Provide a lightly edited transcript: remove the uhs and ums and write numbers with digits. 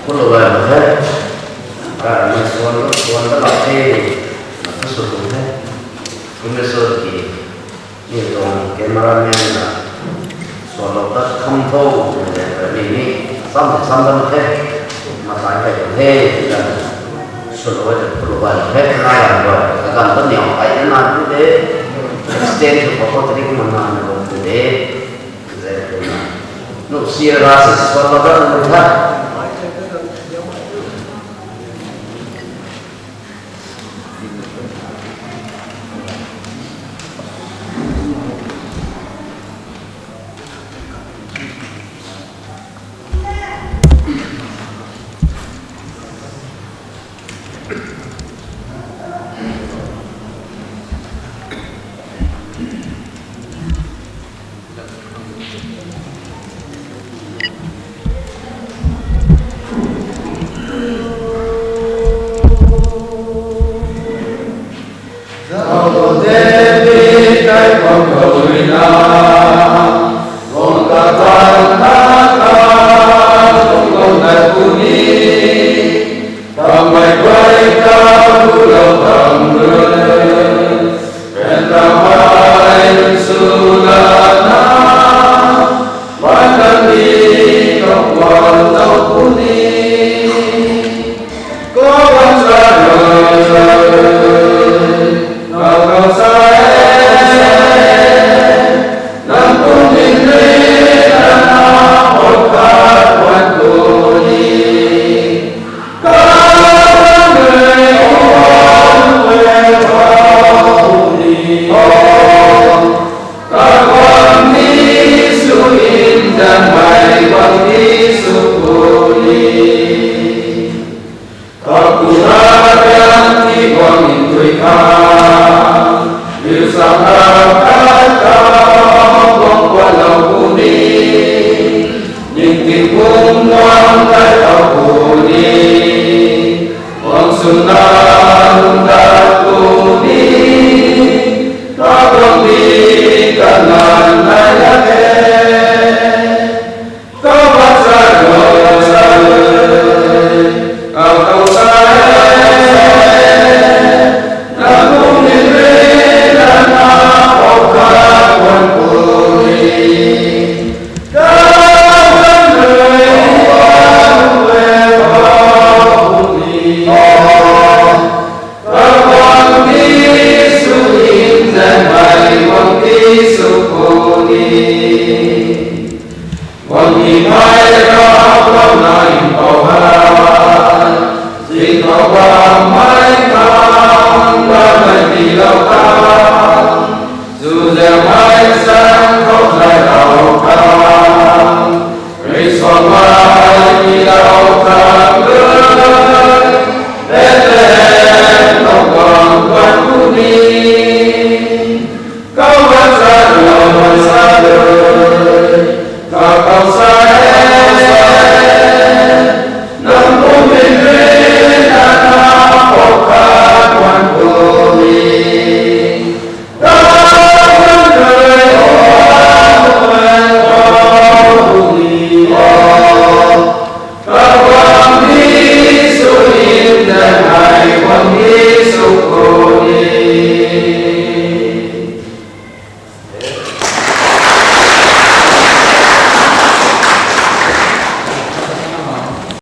Kalau baru saya, karena suan tak latih, aku suruh saya, kami suruh ni dong kameramen na, suan tak kampau, ini sambil saya, masa saya dan suruh aja perlu baru saya kenal baru, akan ternyata ayat nanti deh, extend ke pokok tadi kemana nanti deh, saya pernah, nu siapa sih suan tak melihat. Dù gieo mãi xa